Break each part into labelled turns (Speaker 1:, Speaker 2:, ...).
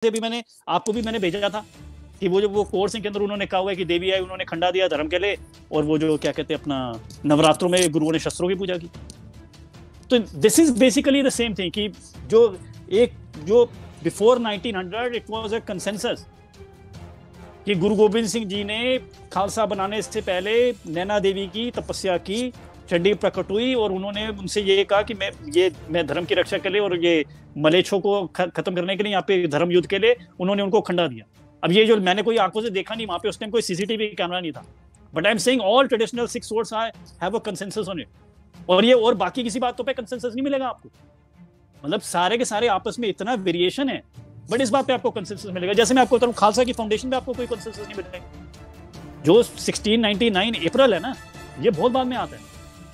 Speaker 1: भी मैंने आपको भी मैंने भेजा था कि वो जो वो कोर्स के अंदर उन्होंने कहा हुआ है कि देवी आई, उन्होंने खंडा दिया धर्म के लिए, और वो जो क्या कहते हैं अपना नवरात्रों में गुरुओं ने शस्त्रों की पूजा की। तो this is basically the same thing कि जो एक जो before 1900 it was a consensus कि गुरु गोविंद सिंह जी ने खालसा बनाने से पहले नैना देवी की तपस्या की, चंडी प्रकट हुई और उन्होंने उनसे ये कहा कि मैं धर्म की रक्षा के लिए और ये मलेच्छों को खत्म करने के लिए, यहाँ पे धर्म युद्ध के लिए उन्होंने उनको खंडा दिया। अब ये जो मैंने कोई आंखों से देखा नहीं, वहां पे उस टाइम कोई सीसीटीवी कैमरा नहीं था, but I am saying all traditional 6 swords have a consensus on it. और ये और बाकी किसी बातों पे कंसेंसस नहीं मिलेगा आपको, मतलब सारे के सारे आपस में इतना वेरिएशन है, बट इस बात पे आपको कंसेंसस मिलेगा। जैसे मैं आपको बता रहा हूँ, खालसा की फाउंडेशन पे आपको कोई कंसेंसस नहीं मिलेगा। जो 1699 अप्रैल है ना, ये बहुत बाद में आता है।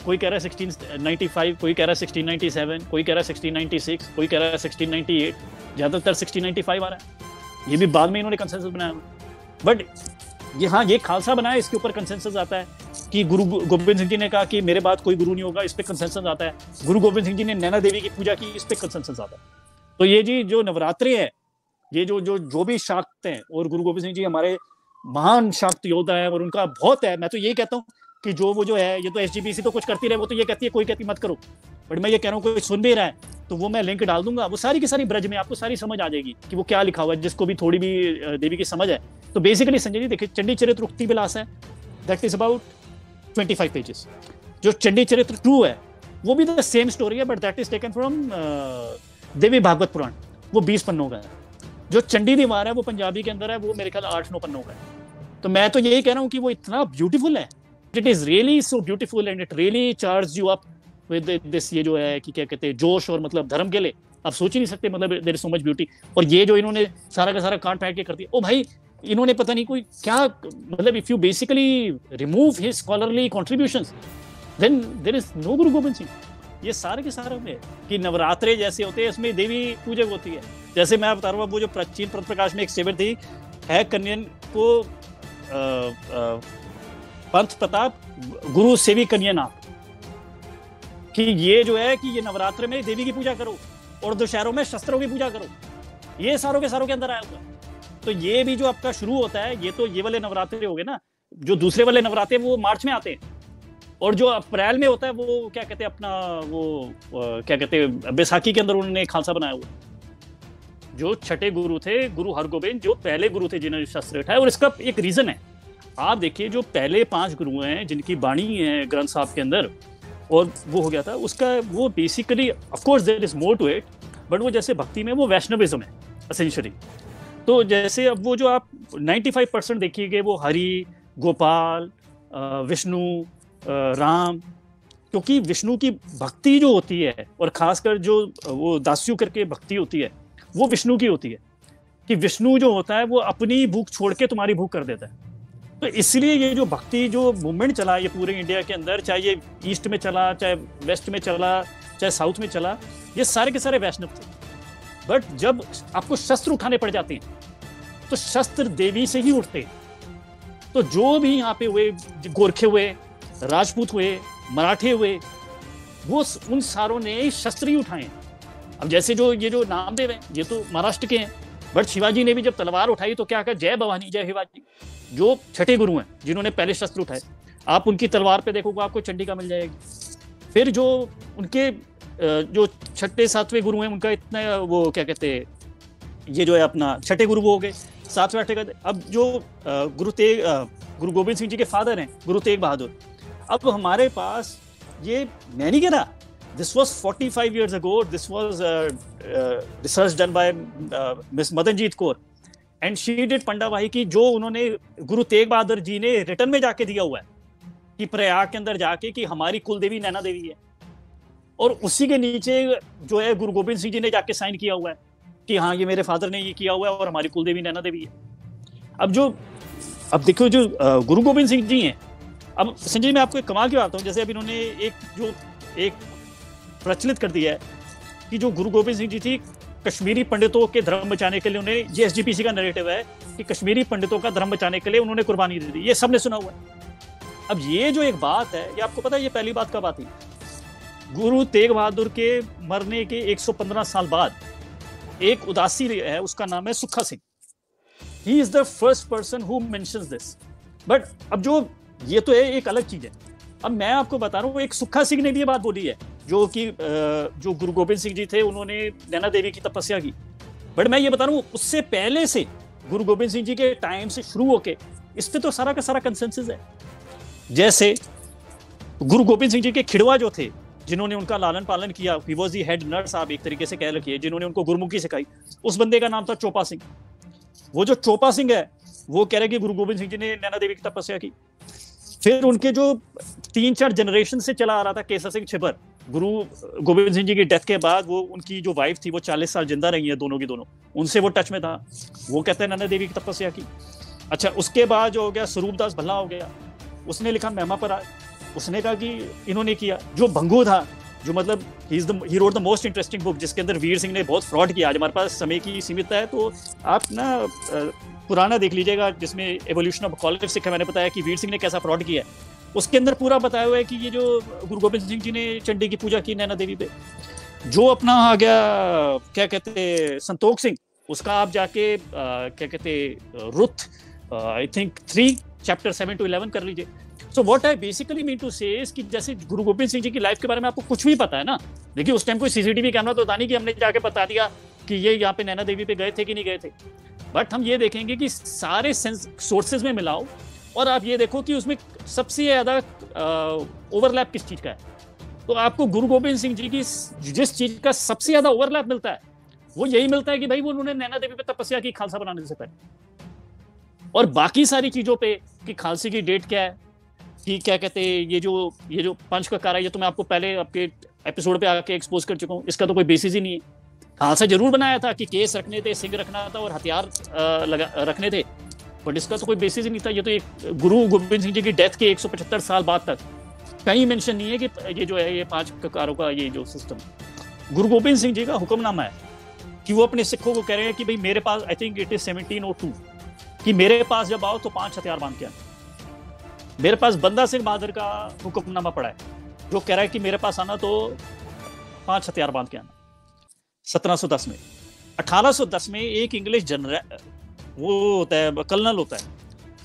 Speaker 1: कोई कह रहा है 1695, कोई कह रहा है 1697, कोई कह रहा है 1696, कोई कह रहा है 1698, ज्यादातर 1695 आ रहा है। ये भी बाद में इन्होंने कंसेंसस बनाया, बट ये खालसा बनाया, इसके ऊपर कंसेंसस आता है कि गुरु गोविंद सिंह जी ने कहा कि मेरे बाद कोई गुरु नहीं होगा, इस पे कंसेंसस आता है। गुरु गोविंद सिंह जी ने नैना देवी की पूजा की, इस पे कंसेंसस आता है। तो ये जी जो नवरात्रि है, ये जो भी शाक्त हैं, और गुरु गोविंद सिंह जी हमारे महान शाक्त योद्धा है, और उनका बहुत है। मैं तो यही कहता हूँ कि जो है, ये तो एसजीपीसी तो कुछ कहती रहे, वो तो ये कहती है, कोई कहती मत करो, बट मैं ये कह रहा हूँ कोई सुन भी रहा है तो वो मैं लिंक डाल दूंगा, वो सारी की सारी ब्रज में आपको सारी समझ आ जाएगी कि वो क्या लिखा हुआ है, जिसको भी थोड़ी भी देवी की समझ है। तो बेसिकली संजय जी देखिए, चंडी चरित्र उक्ति विलास है, दैट इज अबाउट 25 पेजेस। जो चंडी चरित्र 2 है वो भी द सेम स्टोरी है, but that is taken from Devi Bhagavata Purana, वो 20 पन्नों का है। जो चंडी दीवार है वो पंजाबी के अंदर है, वो मेरे ख्याल 8-9 पन्नों का है। तो मैं तो यही कह रहा हूँ कि वो इतना ब्यूटीफुल है, it is really so beautiful and it really charge you up with this, ये जो है कि क्या कहते हैं जोश, और मतलब धर्म के लिए आप सोच ही नहीं सकते, मतलब there is so much beauty. और ये जो इन्होंने सारा का सारा काट फाट के कर दिया, ओ भाई इन्होंने पता नहीं कोई क्या, मतलब if you basically remove his scholarly contributions then there is no Guru Gobind Singh. ये सारे के सारे में कि नवरात्रे जैसे होते हैं, इसमें देवी पूजक होती है। जैसे मैं बता रहा हूँ, वो जो प्राचीन प्रकाश में एक सेवर थी, है कन्यन को पंथ प्रताप गुरु सेवी कन्यानाथ, कि ये जो है कि ये नवरात्र में देवी की पूजा करो और दशहरों में शस्त्रों की पूजा करो, ये सारों के अंदर आया हुआ है। तो ये भी जो आपका शुरू होता है, ये तो ये वाले नवरात्रे हो गए ना। जो दूसरे वाले नवरात्रे वो मार्च में आते हैं, और जो अप्रैल में होता है वो क्या कहते हैं अपना वो क्या कहते हैं बैसाखी के अंदर उन्होंने खालसा बनाया हुआ। जो छठे गुरु थे, गुरु हरगोबिंद, जो पहले गुरु थे जिन्होंने शस्त्र उठाए, और इसका एक रीजन है। आप देखिए, जो पहले 5 गुरु हैं जिनकी बाणी है ग्रंथ साहब के अंदर, और वो हो गया था उसका, वो basically of course there is more to it, but वो जैसे भक्ति में वो वैष्णविज्म है एसेंशियली। तो जैसे अब वो जो आप 95% देखिएगा, वो हरि, गोपाल, विष्णु, राम, क्योंकि विष्णु की भक्ति जो होती है, और खासकर जो वो दास्यु करके भक्ति होती है, वो विष्णु की होती है। कि विष्णु जो होता है वो अपनी भूख छोड़ के तुम्हारी भूख कर देता है। तो इसलिए ये जो भक्ति जो मूवमेंट चला ये पूरे इंडिया के अंदर, चाहे ये ईस्ट में चला, चाहे वेस्ट में चला, चाहे साउथ में चला, ये सारे के सारे वैष्णव थे। बट जब आपको शस्त्र उठाने पड़ जाते हैं तो शस्त्र देवी से ही उठते हैं। तो जो भी यहाँ पे हुए, गोरखे हुए, राजपूत हुए, मराठे हुए, वो उन सारों ने शस्त्र ही उठाए। अब जैसे जो ये जो नामदेव है, ये तो महाराष्ट्र के हैं, बट शिवाजी ने भी जब तलवार उठाई तो क्या कहा, जय भवानी जय शिवाजी। जो छठे गुरु हैं जिन्होंने पहले शस्त्र उठाए, आप उनकी तलवार पे देखोगे आपको चंडिका मिल जाएगी। फिर जो उनके जो छठे 7वें गुरु हैं, उनका इतना वो क्या कहते हैं, ये जो है अपना छठे गुरु वो हो गए, 7वें 8वें का। अब जो गुरु गोविंद सिंह जी के फादर हैं गुरु तेग बहादुर। अब हमारे पास ये, मैं नहीं कह रहा, this was 45 years ago, this was research done by Miss Madanjeet Kaur and she did पंडावाही की, जो उन्होंने गुरु तेग बहादुर जी ने रिटर्न में जाके दिया हुआ है कि प्रयाग के अंदर जाके कि हमारी कुल देवी नैना देवी है, और उसी के नीचे जो है गुरु गोविंद सिंह जी ने जाके साइन किया हुआ है कि हाँ ये मेरे फादर ने ये किया हुआ है और हमारी कुल देवी नैना देवी है। अब देखो जो गुरु गोविंद सिंह जी हैं, अब संजय मैं आपको एक कमाल की बात बताऊं, जैसे अब इन्होंने एक प्रचलित कर दिया है कि जो गुरु गोविंद सिंह जी थी, कश्मीरी पंडितों के धर्म बचाने के लिए उन्हें, ये एसजीपीसी का नैरेटिव है कि कश्मीरी पंडितों का धर्म बचाने के लिए उन्होंने कुर्बानी दे दी, ये सबने सुना हुआ है। अब ये जो एक बात है, ये आपको पता है ये पहली बात कब आती है? गुरु तेग बहादुर के मरने के 115 साल बाद एक उदासी है, उसका नाम है सुखा Singh. He is the first person who mentions this. But अब जो ये तो है एक अलग चीज है। अब मैं आपको बता रहा हूँ, एक सुखा सिंह ने भी ये बात बोली है, जो कि जो गुरु गोबिंद सिंह जी थे, उन्होंने नैना देवी की तपस्या की। बट मैं ये बता रहा हूँ, उससे पहले से गुरु गोबिंद सिंह जी के टाइम से शुरू होके इस पे तो सारा का सारा कंसेंसस है। जैसे गुरु गोबिंद सिंह जी के खिड़वा जो थे, जिन्होंने उनका लालन पालन किया, he was the head nurse, आप एक तरीके से कह रखिए, जिन्होंने उनको गुरुमुखी सिखाई, उस बंदे का नाम था चोपा सिंह। वो जो चोपा सिंह है, वो कह रहे कि गुरु गोबिंद सिंह जी ने नैना देवी की तपस्या की। फिर उनके जो 3-4 जनरेशन से चला आ रहा था केसर सिंह छिबर, गुरु गोबिंद सिंह जी की डेथ के बाद वो उनकी जो वाइफ थी वो 40 साल जिंदा रही है, दोनों की दोनों, उनसे वो टच में था, वो कहते हैं नैना देवी की तपस्या की। अच्छा, उसके बाद जो हो गया स्वरूपदास भल्ला हो गया, उसने लिखा महिमा पर, उसने कहा कि इन्होंने किया। जो भंगू था, जो मतलब he wrote the most interesting book, जिसके अंदर वीर सिंह ने बहुत फ्रॉड किया। आज हमारे पास समय की सीमितता है, तो आप ना पुराना देख लीजिएगा, जिसमें एवोल्यूशन ऑफ कॉलेज सिक्का, मैंने बताया कि वीर सिंह ने कैसा फ्रॉड किया है। उसके अंदर पूरा बताया हुआ है कि ये जो गुरु गोबिंद सिंह जी ने चंडी की पूजा की नैना देवी पे। जो अपना आ गया क्या कहते संतोख सिंह, उसका आप जाके क्या कहते रुथ आई थिंक 3 चैप्टर 7 to 11 कर लीजिए। So what I basically mean to say is कि जैसे गुरु गोबिंद सिंह जी की लाइफ के बारे में आपको कुछ भी पता है ना, देखिए उस टाइम कोई सीसीटीवी कैमरा तो था नहीं कि हमने जाके बता दिया कि ये यहाँ पे नैना देवी पे गए थे कि नहीं गए थे। बट हम ये देखेंगे कि सारे सोर्सेज में मिलाओ, और आप ये देखो कि उसमें सबसे ज्यादा ओवरलैप किस चीज का है। तो आपको गुरु गोबिंद सिंह जी की जिस चीज का सबसे ज्यादा ओवरलैप मिलता है, वो यही मिलता है कि भाई वो उन्होंने नैना देवी पे तपस्या की खालसा बनाने से पहले। और बाकी सारी चीजों पे कि खालसे की डेट क्या है, कि क्या कहते हैं ये जो पंच का कार्य, ये तो मैं आपको पहले आपके एपिसोड पे आके एक्सपोज कर चुका हूँ, इसका तो कोई बेसिस ही नहीं है। खालसा जरूर बनाया था कि केस रखने थे, सिंह रखना था और हथियार रखने थे, बट इसका तो कोई बेसिस ही नहीं था। ये तो एक गुरु गोबिंद सिंह जी की डेथ के 175 साल बाद तक कहीं मेंशन नहीं है कि ये जो है ये 5 ककारों का ये जो सिस्टम। गुरु गोबिंद सिंह जी का हुक्मनामा है कि वो अपने सिखों को कह रहे हैं कि भाई मेरे पास, आई थिंक इट इज 1702, कि मेरे पास जब आओ तो 5 हथियार बांध के आना। मेरे पास बंदा सिंह बहादुर का हुक्मनामा पड़ा है, जो कह रहा है कि मेरे पास आना तो 5 हथियार बांध के आना। 1710 में, 1810 में एक इंग्लिश जनरल, वो होता है कर्नल होता है,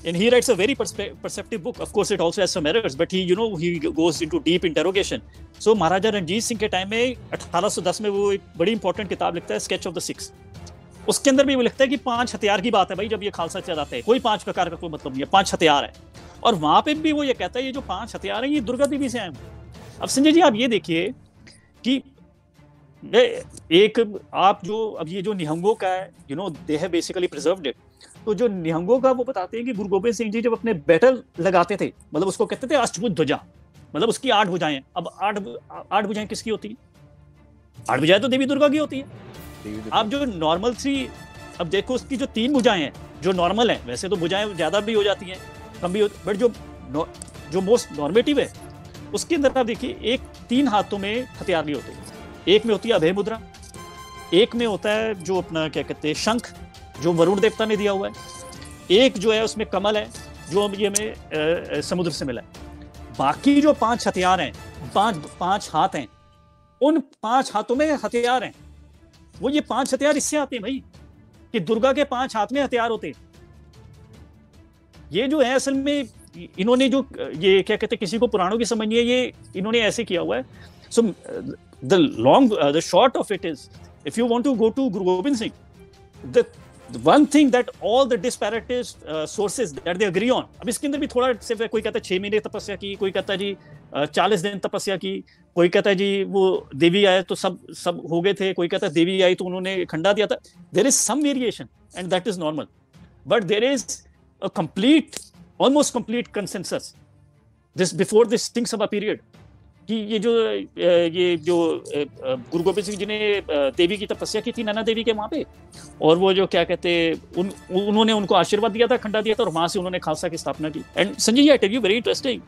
Speaker 1: and he writes a very perceptive book. Of course it also has some errors, but he goes into deep interrogation. So महाराजा रणजीत सिंह के टाइम में 1810 में वो एक बड़ी इंपॉर्टेंट किताब लिखता है, स्केच ऑफ द सिक्स। उसके अंदर भी वो लिखता है कि 5 हथियार की बात है भाई, जब ये खालसा चलाते हैं, कोई 5 प्रकार का कोई मतलब नहीं है, 5 हथियार है। और वहां पे भी वो ये कहता है ये जो 5 हथियार हैं ये दुर्गा देवी से आए हैं। अब संजय जी आप ये देखिए कि एक आप जो अब ये जो निहंगों का है, they have basically preserved it. तो जो निहंगों का वो बताते हैं कि गुरु गोबिंद सिंह जी जब अपने बैटल लगाते थे, मतलब उसको कहते थे अष्टभुज ध्वजा, मतलब उसकी 8 भुजाएं। अब 8 भुजाएं किसकी होती है? 8 भुजाएं तो देवी दुर्गा की होती है। आप जो नॉर्मल 3, अब देखो उसकी जो 3 भुजाएं हैं जो नॉर्मल है, वैसे तो भुजाएं ज्यादा भी हो जाती हैं, कम भी हो, बट जो मोस्ट नॉर्मेटिव है उसके अंदर आप देखिए, एक 3 हाथों में हथियार नहीं होते। एक में होती है अभय मुद्रा, एक में होता है जो अपना क्या कहते हैं शंख, जो वरुण देवता ने दिया हुआ है, एक जो है उसमें कमल है जो ये में समुद्र से मिला है। बाकी जो 5 हथियार हैं, 5 हाथ हैं, उन 5 हाथों में हथियार हैं। वो ये 5 हथियार इससे आते हैं भाई कि दुर्गा के 5 हाथ में हथियार होते हैं। ये जो है असल में इन्होंने जो ये क्या कहते हैं, किसी को पुराणों की समझ नहीं है, ये इन्होंने ऐसे किया हुआ है। So the short of it is, if you want to go to Guru Gobind Singh, the one thing that all the disparate sources that they agree on, अब इसके अंदर भी थोड़ा सिर्फ कोई कहता है 6 महीने तपस्या की, कोई कहता है जी 40 दिन तपस्या की, कोई कहता है जी वो देवी आए तो सब हो गए थे, कोई कहता है देवी आई तो उन्होंने खंडा दिया था। there is some variation and that is normal, but there is a complete, almost complete consensus this before this Singh Sabha period कि ये जो गुरु गोबिंद सिंह जी ने देवी की तपस्या की थी नैना देवी के वहां पे, और वो जो क्या कहते उन्होंने उनको आशीर्वाद दिया था, खंडा दिया था, और वहां से उन्होंने खालसा की स्थापना की। And Sanjay I tell you very interesting,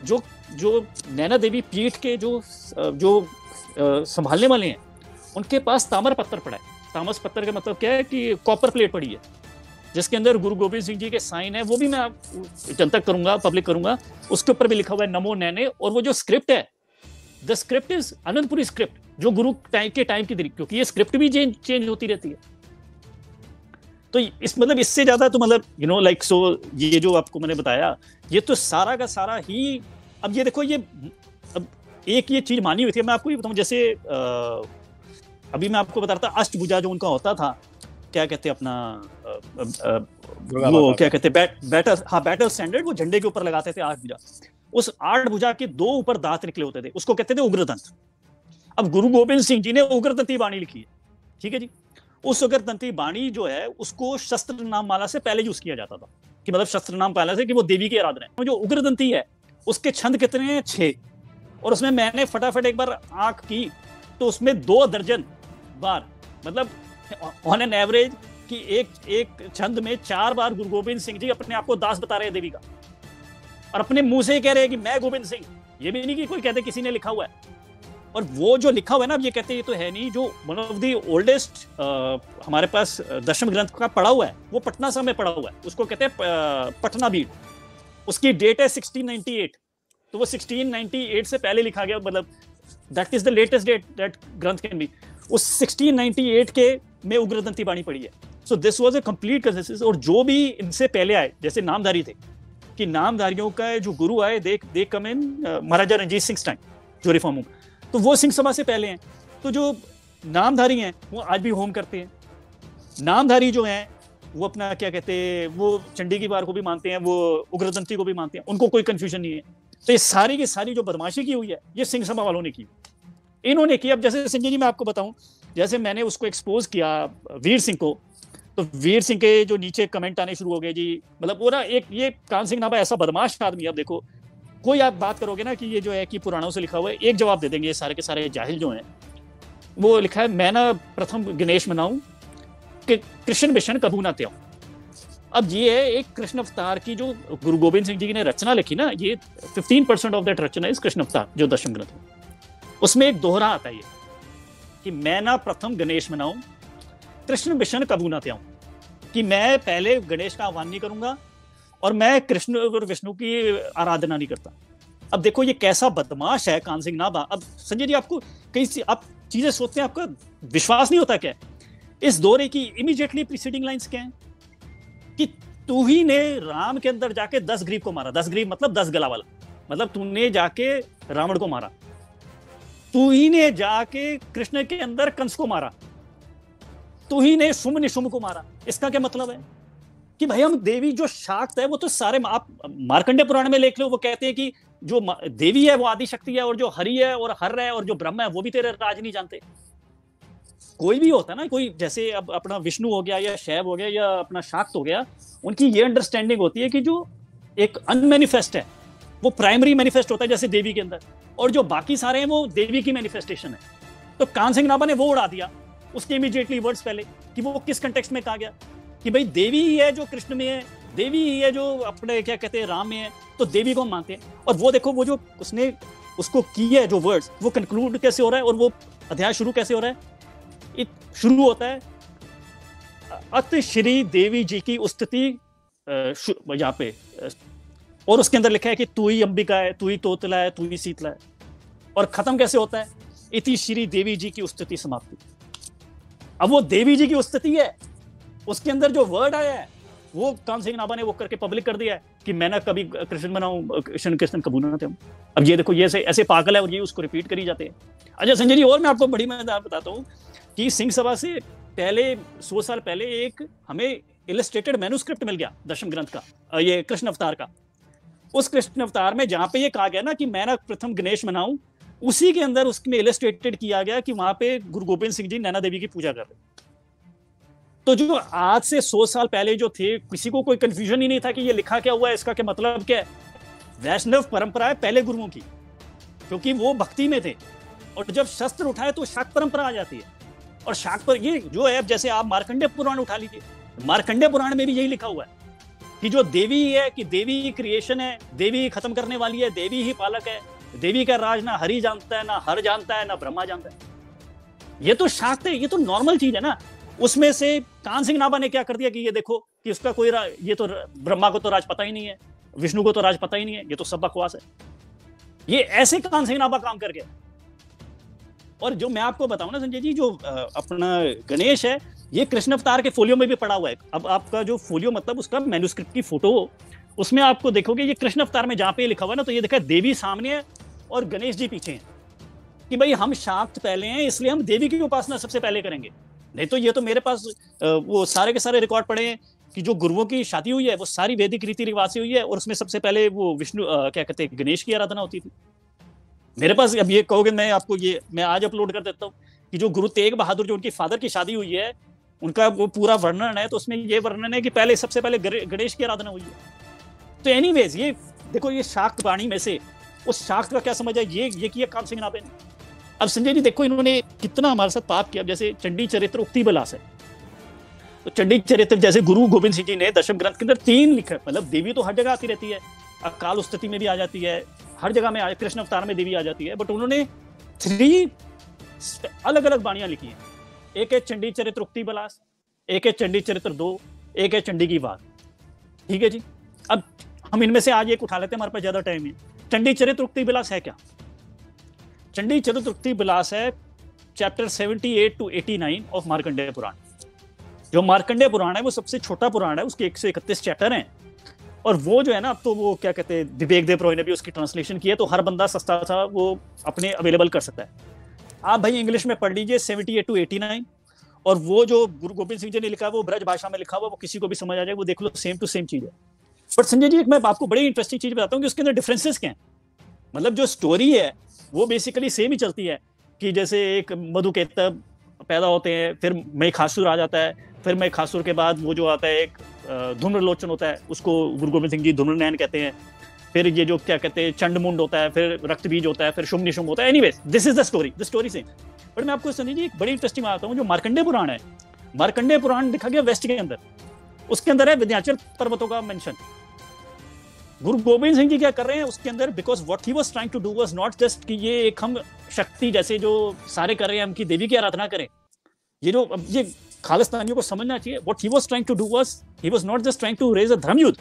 Speaker 1: जो नैना देवी पीठ के जो संभालने वाले हैं, उनके पास ताम्र पत्थर पड़ा है। तामस पत्थर का मतलब क्या है कि कॉपर प्लेट पड़ी है जिसके अंदर गुरु गोबिंद सिंह जी के साइन है, वो भी मैं जनता करूंगा, पब्लिक करूंगा। उसके ऊपर भी लिखा हुआ है नमो नैने, और वो जो स्क्रिप्ट है, the script is Anantpuri script. जो गुरु के टाइम की, क्योंकि ये स्क्रिप्ट भी चेंज होती रहती है। तो इस मतलब इससे ज्यादा तो मतलब लाइक सो ये जो आपको मैंने बताया, ये तो सारा का सारा ही। अब ये देखो, ये अब एक ये चीज मानी हुई थी, मैं आपको ये बताऊं, जैसे अभी मैं आपको बता रहा था अष्टभुजा जो उनका होता था, क्या कहते हैं अपना वो क्या कहते हैं बैटल स्टैंडर्ड, वो झंडे के ऊपर लगाते थे 8 भुजा। उस 8 भुजा के 2 ऊपर दांत निकले होते थे, उसको कहते थे उग्रदंत। अब गुरु गोविंद सिंह जी ने उग्रदंती बाणी लिखी है, ठीक है जी। उस उग्रदंती बाणी जो है उसको शस्त्र नाम माला से पहले यूज किया जाता था, कि मतलब शस्त्र नाम माला से कि वो देवी की आराधना है। जो उग्रदंती है उसके छंद कितने हैं? 6। और उसमें मैंने फटाफट एक बार आंख की तो उसमें 2 दर्जन बार, मतलब ऑन एन एवरेज कि एक छंद में 4 बार गुरु गोविंद सिंह जी अपने आप को दास बता रहे हैं देवी का, और अपने मुंह से कह रहे हैं कि मैं गोविंद सिंह। ये भी नहीं कि कोई कहते किसी ने लिखा हुआ है। और वो जो लिखा हुआ है ना, अब ये कहते हैं ये तो है नहीं, जो वन ऑफ द ओल्डेस्ट हमारे पास दशम ग्रंथ का पड़ा हुआ है, वो पटना साहब में पड़ा हुआ है, उसको कहते हैं पटना बीट। उसकी डेट है 1698, तो वो 1698 से पहले लिखा गया, मतलब that is the latest date that granth can be. उस 1698 के में उग्रदंती बाणी पड़ी है। So this was a complete consensus. और जो भी इनसे पहले आए, जैसे नामधारी थे, कि नामधारियों का जो गुरु आए दे कम इन महाराजा रणजीत सिंह टाइम, जो रिफॉर्म, तो वो सिंह सभा से पहले हैं। तो जो नामधारी हैं वो आज भी होम करते हैं। नामधारी जो हैं वो अपना क्या कहते हैं, वो चंडी की वार को भी मानते हैं, वो उग्रदंती को भी मानते हैं, उनको कोई कंफ्यूजन नहीं है। तो ये सारी की सारी जो बदमाशी की हुई है, ये सिंह सभा वालों ने की, इन्होंने की। अब जैसे संजय जी मैं आपको बताऊं, जैसे मैंने उसको एक्सपोज किया वीर सिंह को, तो वीर सिंह के जो नीचे कमेंट आने शुरू हो गए जी, मतलब वो ना एक ये कान सिंह नाभा ऐसा बदमाश आदमी है। अब देखो, कोई आप बात करोगे ना कि ये जो है कि पुराणों से लिखा हुआ है, एक जवाब दे देंगे ये सारे के सारे जाहिल जो हैं। वो लिखा है, मैं ना प्रथम गणेश मनाऊं कि कृष्ण विष्ण कबू ना त्याऊं। अब ये है एक कृष्ण अवतार की जो गुरु गोविंद सिंह जी ने रचना लिखी ना, ये 15% ऑफ दैट रचना इस कृष्ण अवतार जो दशम ग्रंथ में, उसमें एक दोहरा आता है ये कि मैं ना प्रथम गणेश मनाऊं कृष्ण विष्ण कबू ना त्याऊं, कि मैं पहले गणेश का आह्वान नहीं करूंगा और मैं कृष्ण और विष्णु की आराधना नहीं करता। अब देखो ये कैसा बदमाश है कान सिंह नाभा। अब संजय जी आपको कई आप चीजें सोचते हैं, आपका विश्वास नहीं होता क्या? इस दौरे की इमीडिएटली प्रीसीडिंग लाइंस क्या हैं कि तू ही ने राम के अंदर जाके 10 ग्रीव को मारा। 10 ग्रीव मतलब 10 गला वाला, मतलब तूने जाके रावण को मारा। तू ही ने जाके कृष्ण के अंदर कंस को मारा। तू ही ने शुंभ निशुंभ को मारा। इसका क्या मतलब है कि भाई हम देवी जो शाक्त है वो तो सारे, आप मार्कंडे पुराण में देख लो, वो कहते हैं कि जो देवी है वो आदि शक्ति है, और जो हरि है और हर है और जो ब्रह्म है वो भी तेरे राज नहीं जानते। कोई भी होता ना, कोई जैसे अब अपना विष्णु हो गया या शैव हो गया या अपना शाक्त हो गया, उनकी ये अंडरस्टैंडिंग होती है कि जो एक अनमैनिफेस्ट है वो प्राइमरी मैनिफेस्ट होता है जैसे देवी के अंदर, और जो बाकी सारे हैं वो देवी की मैनिफेस्टेशन है। तो कान सिंह नाभा ने वो उड़ा दिया उसके इमीडिएटली वर्ड्स पहले, कि वो किस कंटेक्स्ट में कहा गया कि भाई देवी ही है जो कृष्ण में है, देवी ही है जो अपने क्या कहते हैं राम में है, तो देवी को हम मानते हैं। और वो देखो वो जो उसने उसको की है जो वर्ड्स, वो कंक्लूड कैसे हो रहा है और वो अध्याय शुरू कैसे हो रहा है। शुरू होता है अत श्री देवी जी की स्तुति यहाँ पे, और उसके अंदर लिखा है कि तू ही अंबिका है, तू ही तोतला है, तू ही शीतला है। और खत्म कैसे होता है, इति श्री देवी जी की स्तुति समाप्ति। अब वो देवी जी की स्तुति है, उसके अंदर जो वर्ड आया है वो कान सिंह नाभा ने वो करके पब्लिक कर दिया है कि मैं ना कभी कृष्ण बनाऊं, कृष्ण कबू ना त्याऊं। अब ये देखो ये ऐसे पागल है और ये उसको रिपीट करी जाते हैं। अच्छा संजय जी, और मैं आपको बड़ी मजेदार बताता हूँ कि सिंह सभा से पहले 100 साल पहले एक हमें इलस्ट्रेटेड मैन्युस्क्रिप्ट मिल गया दशम ग्रंथ का, ये कृष्ण अवतार का। उस कृष्ण अवतार में जहां पे ये कहा गया ना कि मैं ना प्रथम गणेश मनाऊं, उसी के अंदर उसमें इलस्ट्रेटेड किया गया कि वहां पे गुरु गोविंद सिंह जी नैना देवी की पूजा कर रहे। तो जो आज से 100 साल पहले जो थे, किसी को कोई कंफ्यूजन ही नहीं था कि ये लिखा क्या हुआ है, इसका क्या मतलब क्या है। वैष्णव परंपरा है पहले गुरुओं की, क्योंकि वो भक्ति में थे, और जब शस्त्र उठाए तो शाक्त परंपरा आ जाती है। और शाक्त पर ये जो है, जैसे आप मार्कंडेय पुराण उठा लीजिए, मार्कंडेय पुराण में भी यही लिखा हुआ है कि जो देवी है कि देवी ही क्रिएशन है, देवी ही खत्म करने वाली है, देवी ही पालक है, देवी का राज ना हरि जानता है, ना हर जानता है, ना ब्रह्मा जानता है। ये तो शाक्त है, ये तो नॉर्मल चीज है ना। उसमें से कान सिंह नाभा ने क्या कर दिया कि ये देखो कि उसका कोई ये तो ब्रह्मा को तो राज पता ही नहीं है, विष्णु को तो राज पता ही नहीं है, ये तो सब बकवास है। ये ऐसे कान सिंह नाभा काम कर गया। और जो मैं आपको बताऊं ना संजय जी, जो अपना गणेश है, ये कृष्ण अवतार के फोलियो में भी पड़ा हुआ है। अब आपका जो फोलियो मतलब उसका मैन्युस्क्रिप्ट की फोटो, उसमें आपको देखोगे ये कृष्ण अवतार में जहां पे लिखा हुआ है ना, तो ये देखा देवी सामने है और गणेश जी पीछे हैं, कि भाई हम शाक्त पहले हैं, इसलिए हम देवी की उपासना सबसे पहले करेंगे। नहीं तो ये तो मेरे पास वो सारे के सारे रिकॉर्ड पड़े हैं कि जो गुरुओं की शादी हुई है वो सारी वैदिक रीति रिवाज से हुई है, और उसमें सबसे पहले वो विष्णु क्या कहते हैं, गणेश की आराधना होती थी। मेरे पास, अब ये कहोगे मैं आपको ये मैं आज अपलोड कर देता हूँ कि जो गुरु तेग बहादुर, जो उनकी फादर की शादी हुई है, उनका वो पूरा वर्णन है, तो उसमें ये वर्णन है कि पहले सबसे पहले गणेश की आराधना हुई है। तो एनीवेज ये देखो, ये शाक्त वाणी में से उस शाक्त का क्या समझ है, ये किया काम सिंह नाभे ने। अब संजय जी देखो इन्होंने कितना हमारे साथ पाप किया। जैसे चंडी चरित्र उक्ति विलास है, तो चंडी चरित्र जैसे गुरु गोविंद सिंह जी ने दशम ग्रंथ के अंदर 3 लिखे, मतलब देवी तो हर जगह आती रहती है, अकाल उस्तति में भी आ जाती है, हर जगह में कृष्ण अवतार में देवी आ जाती है, बट उन्होंने 3 अलग अलग बाणियां लिखी हैं। एक है चंडी चरित्र उक्ति विलास, एक है चंडी चरित्र 2, एक है चंडी की वार। ठीक है जी, अब हम इनमें से आज एक उठा लेते हैं, हमारे पास ज्यादा टाइम है। चंडी चरित्र उक्ति विलास है क्या? चंडी चरित्र उक्ति विलास है चैप्टर 78 to 89 ऑफ मार्कंडेय पुराण। जो मार्कंडेय पुराण है वो सबसे छोटा पुराण है, उसके 131 चैप्टर हैं, और वो जो है ना, अब तो वो क्या कहते हैं, विवेक देव रॉय ने भी उसकी ट्रांसलेशन की है, तो हर बंदा सस्ता था वो अपने अवेलेबल कर सकता है। आप भाई इंग्लिश में पढ़ लीजिए 78 to 89, और वो जो गुरु गोविंद सिंह जी ने लिखा है वो ब्रज भाषा में लिखा हुआ, वो किसी को भी समझ आ जाए, वो देख लो, सेम टू सेम चीज है। बट संजय जी, मैं आपको बड़ी इंटरेस्टिंग चीज बताता हूँ कि उसके अंदर डिफरेंसेस क्या हैं। मतलब जो स्टोरी है वो बेसिकली सेम ही चलती है, कि जैसे एक मधुकेतव पैदा होते हैं, फिर महिषासुर आ जाता है, फिर महिषासुर के बाद वो जो आता है एक धूम्रलोचन होता है, उसको गुरु गोविंद सिंह जी धूम्रनयन कहते हैं, फिर ये जो क्या कहते हैं चंडमुंड होता है, फिर रक्तबीज होता है, फिर शुंभ निशुंभ होता है। Anyways this is the story same. But मैं आपको संजय जी एक बड़ी इंटरेस्टिंग बात बताऊं, जो मार्कंडेय पुराण है, मार्कंडेय पुराण लिखा गया वेस्ट के अंदर, उसके अंदर है विंध्याचल पर्वतों का मेंशन। गुरु गोविंद सिंह जी क्या कर रहे हैं उसके अंदर, because what he was trying to do was not just कि ये एक हम शक्ति जैसे जो सारे कर रहे हैं, हम की देवी की आराधना करें। ये जो ये खालिस्तानियों को समझना चाहिए, what he was trying to do was he was not just trying to raise a dharma yuddha,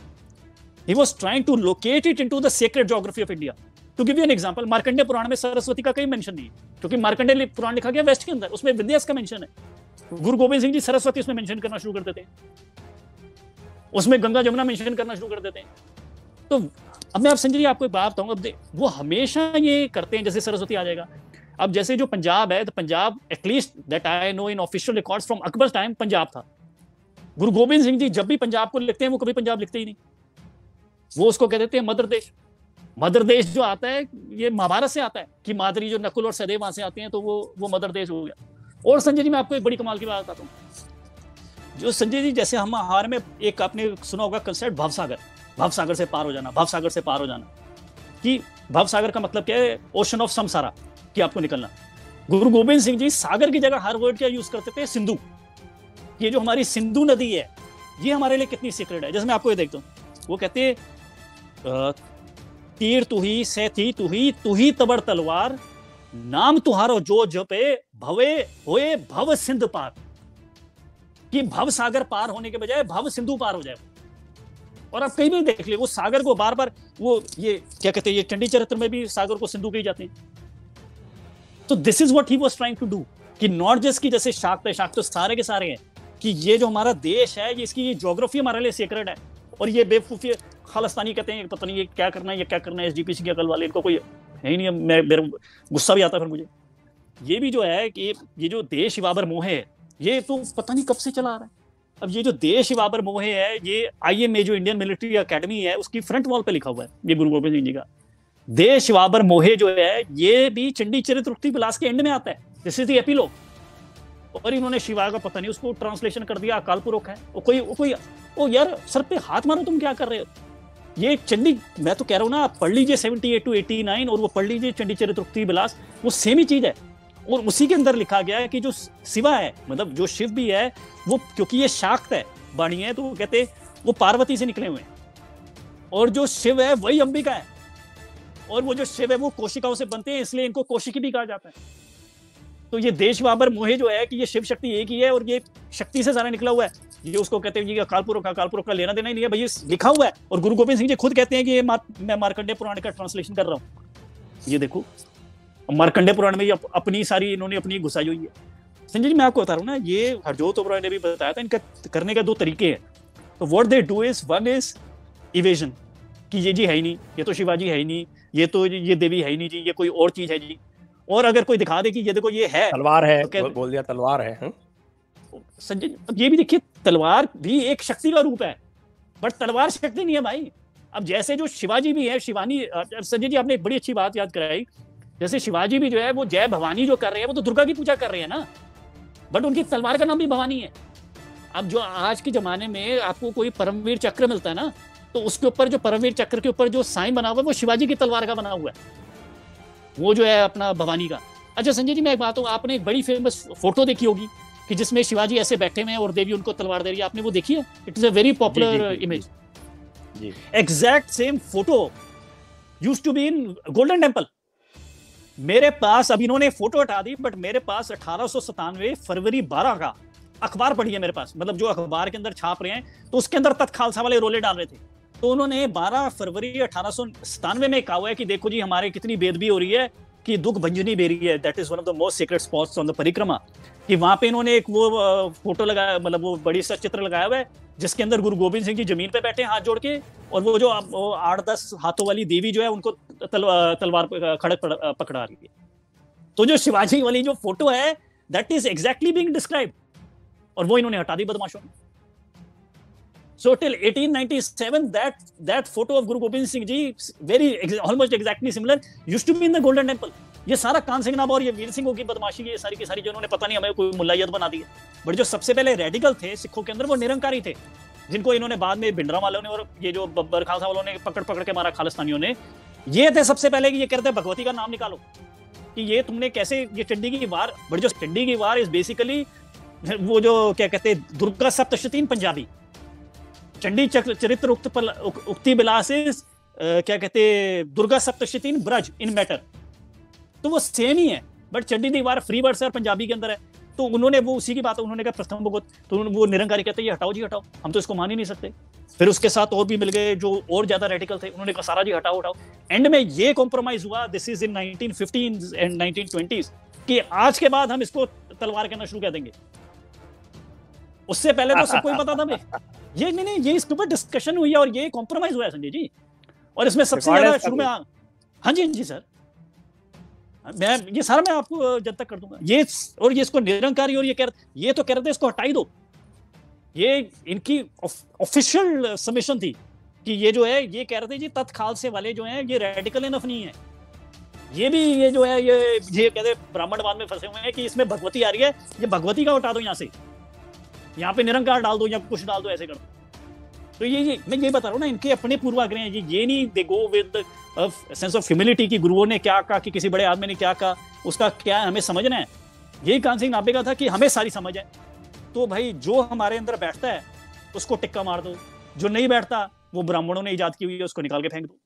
Speaker 1: he was trying to locate it into the sacred geography of India. To give you an example, Markandeya Purana में सरस्वती का कहीं mention नहीं है, क्योंकि मार्कंडेय पुराण लिखा गया waste के अंदर, उसमें विंध्यास का मेंशन है। गुरु गोविंद सिंह जी सरस्वती उसमें मेंशन करना शुरू कर देते हैं, उसमें गंगा जमुना मेंशन करना शुरू कर देते हैं। तो अब मैं आप संजय जी आपको एक बात बताऊंगा, अब वो हमेशा ये करते हैं जैसे सरस्वती आ जाएगा। अब जैसे जो पंजाब है, तो Punjab at least that I know in official records from Akbar time Punjab था। गुरु गोविंद सिंह जी जब भी पंजाब को लिखते हैं वो कभी पंजाब लिखते ही नहीं, वो उसको कह देते हैं मदर देश। मदर देश जो आता है ये महाभारत से आता है, कि मादरी जो नकुल और सहदेव वहां से आते हैं, तो वो मदर देश हो गया। और संजय जी मैं आपको एक बड़ी कमाल की बात बताता हूँ, जो संजय जी जैसे हम आहार में एक आपने सुना होगा कंसेप्ट भवसागर, भवसागर से पार हो जाना, भवसागर से पार हो जाना, कि भवसागर का मतलब क्या है, ओशन ऑफ समसारा, कि आपको निकलना। गुरु गोविंद सिंह जी सागर की जगह हर वर्ड क्या यूज करते थे, सिंधु। ये जो हमारी सिंधु नदी है ये हमारे लिए कितनी सीक्रेट है। जैसे मैं आपको ये देखता हूँ, वो कहते हैं तीर तू ही, सैथी तू ही तबड़ तलवार, नाम तुहारो जो जपे, भवे होए भव सिंध पार। कि भव सागर पार होने के बजाय भव सिंधु पार हो जाए। और आप कहीं भी देख लिए वो सागर को बार बार वो ये क्या कहते हैं, ये चंडी चरित्र में भी सागर को सिंधु कही जाते हैं। तो this is what he was trying to do, कि नॉट जस्ट की जैसे शाक्त है, शाक्त तो सारे के सारे हैं, कि ये जो हमारा देश है ये इसकी ये ज्योग्राफी हमारे लिए सीक्रेट है। और ये बेवकूफी खालिस्तानी कहते हैं, पता नहीं ये क्या करना है, ये क्या करना है, एसजीपीसी की अकल वाले, इनको कोई है ही नहीं। मेरे गुस्सा भी आता है फिर मुझे। ये भी जो है कि ये जो देश बाबर मोह है, ये तो पता नहीं कब से चला आ रहा है। अब ये जो देश बाबर मोह है, ये IMA जो इंडियन मिलिट्री एकेडमी है उसकी फ्रंट वॉल पे लिखा हुआ है, ये गुरु गोविंद सिंह जी का देश बाबर मोहे जो है, ये भी चंडी चरित्र उक्ति विलास के एंड में आता है, दिस इज द एपिलॉग। और इन्होंने शिवा का पता नहीं उसको ट्रांसलेशन कर दिया अकाल पुरख है। कोई ओ यार सर पे हाथ मारो, तुम क्या कर रहे हो। ये चंडी, मैं तो कह रहा हूँ ना, आप पढ़ लीजिए 78 to 89 और वो पढ़ लीजिए चंडी चरित्र उक्ति विलास, वो सेम ही चीज है। और उसी के अंदर लिखा गया है कि जो शिवा है, मतलब जो शिव भी है, वो क्योंकि ये शाक्त है वाणी है, तो वो कहते वो पार्वती से निकले हुए हैं, और जो शिव है वही अंबिका है, और वो जो शिव है वो कोशिकाओं से बनते हैं, इसलिए इनको कोशिकी भी कहा जाता है। तो ये देश बाबर मोहे जो है कि ये शिव शक्ति एक ही है, और ये शक्ति से सारा निकला हुआ है। ये उसको कहते हैं, ये अकाल पुरख का लेना देना ही नहीं है भाई, ये लिखा हुआ है। और गुरु गोविंद सिंह जी खुद कहते हैं कि ये मैं मार्कंडेय पुराण का ट्रांसलेशन कर रहा हूँ। ये देखो, मार्कंडे पुराण में अपनी सारी इन्होंने अपनी घुसाई हुई है। संजय जी मैं आपको बता रहा हूँ ना, ये हरजोत ओबरॉय ने भी बताया था, इनका करने का दो तरीके हैं। तो what they do is, one is evasion, कि ये जी है ही नहीं, ये तो शिवाजी है ही नहीं, ये तो ये देवी है ही नहीं जी, ये कोई और चीज है जी। और अगर कोई दिखा दे कि ये देखो ये है,
Speaker 2: तलवार है,
Speaker 1: तो
Speaker 2: बोल दिया तलवार है।
Speaker 1: संजय अब ये भी देखिए, तलवार भी एक शक्ति का रूप है, बट तलवार शक्ति नहीं है भाई। अब जैसे जो शिवाजी भी है, शिवानी, संजय जी आपने एक बड़ी अच्छी बात याद कराई, जैसे शिवाजी भी जो है वो जय भवानी जो कर रहे हैं, वो तो दुर्गा की पूजा कर रहे हैं ना, बट उनकी तलवार का नाम भी भवानी है। अब जो आज के जमाने में आपको कोई परमवीर चक्र मिलता है ना, तो उसके ऊपर जो परमवीर चक्र के ऊपर जो साइन बना हुआ है वो शिवाजी की तलवार का बना हुआ है, वो जो है अपना भवानी का। अच्छा संजय जी मैं एक बात हूँ, आपने एक बड़ी फेमस फोटो देखी होगी कि जिसमें शिवाजी ऐसे बैठे हुए हैं और देवी उनको तलवार दे रही है, आपने वो देखी है? It is a very popular image. Exact same photo used to be in Golden Temple. मेरे पास, अब इन्होंने फोटो हटा दी, बट मेरे पास 1897 फरवरी 12 का अखबार पढ़ी है मेरे पास, मतलब जो अखबार के अंदर छाप रहे हैं, तो उसके अंदर तख्त खालसा वाले रोले डाल रहे थे। तो उन्होंने 12 फरवरी 1897 में कहा हुआ है कि देखो जी हमारे कितनी बेदबी हो रही है कि दुख भंजनी बेरी है, that is one of the most secret spots on the परिक्रमा, कि वहां पे इन्होंने एक वो फोटो लगाया, मतलब वो बड़ी सा चित्र लगाया हुआ है जिसके अंदर गुरु गोविंद सिंह जी जमीन पे बैठे हैं हाथ जोड़ के, और वो जो 8-10 हाथों वाली देवी जो है उनको तलवार खड़क पकड़ा रही है। तो जो शिवाजी वाली जो फोटो है that is exactly being described, और वो इन्होंने हटा दी बदमाशों ने। So till 1897 that photo of Guru Gobind Singh Ji, very almost exactly similar, used to be in the Golden Temple. ये सारा कान सिंह नाभा और ये वीर सिंह की बदमाशी, ये सारी की सारी जो उन्होंने पता नहीं हमें कोई मुल्लायत बना दी है। बट जो सबसे पहले रेडिकल थे सिखों के अंदर वो निरंकारी थे, जिनको इन्होंने बाद में भिंडरा वालों ने और ये जो बब्बर खालसा वालों ने पकड़ के मारा, खालिस्तानियों ने। ये थे सबसे पहले कि ये कहते भगवती का नाम निकालो, कि ये तुमने कैसे, ये चंडी की वार, बट जो चंडी की वार इज बेसिकली वो जो क्या कहते हैं दुर्गा सप्तशती पंजाबी, चंडी चरित्र उक्ति बिलास क्या कहते दुर्गा सप्तशती ब्रज इन मैटर, तो वो सेम ही है, but Chandi the war free words है और पंजाबी के अंदर है। तो उन्होंने वो उसी की बात, उन्होंने कहा प्रथम भगवत, तो वो निरंकारी कहते ये हटाओ जी हटाओ, हम तो इसको मान ही नहीं सकते। फिर उसके साथ और भी मिल गए जो और ज्यादा रेडिकल थे, उन्होंने कहा सारा जी हटाओ हटाओ। एंड में ये कॉम्प्रोमाइज हुआ, this is in 1915 and 1920s, कि आज के बाद हम इसको तलवार कहना शुरू कर देंगे। उससे पहले तो सबको ही पता था भाई, ये नहीं ये इसके ऊपर डिस्कशन हुई है और ये कॉम्प्रोमाइज हुआ है संजय जी। और इसमें सबसे ज्यादा शुरू में हाँ जी सर, मैं ये सारा मैं आपको जब तक कर दूंगा ये, और ये इसको निरंकारी, और ये तो कह रहे थे इसको हटाई दो। ये इनकी ऑफिशियल सबमिशन थी कि ये जो है, ये कह रहे थे जी तख्त खालसे वाले जो हैं ये रेडिकल इनफ नहीं है, ये भी ये जो है ये कहते ब्राह्मणवाद में फंसे हुए हैं कि इसमें भगवती आ रही है, ये भगवती का हटा दो, यहाँ से यहाँ पे निरंकार डाल दो या कुछ डाल दो, ऐसे कर दो। तो ये मैं ये बता रहा हूँ ना, इनके अपने पूर्वाग्रह हैं, ये नहीं they go with sense of humility कि गुरुओं ने क्या कहा, कि किसी बड़े आदमी ने क्या कहा, उसका क्या है हमें समझना है। यही कान सिंह नाभे का था कि हमें सारी समझ है, तो भाई जो हमारे अंदर बैठता है उसको टिक्का मार दो, जो नहीं बैठता वो ब्राह्मणों ने इजाद की हुई है उसको निकाल के फेंक दो।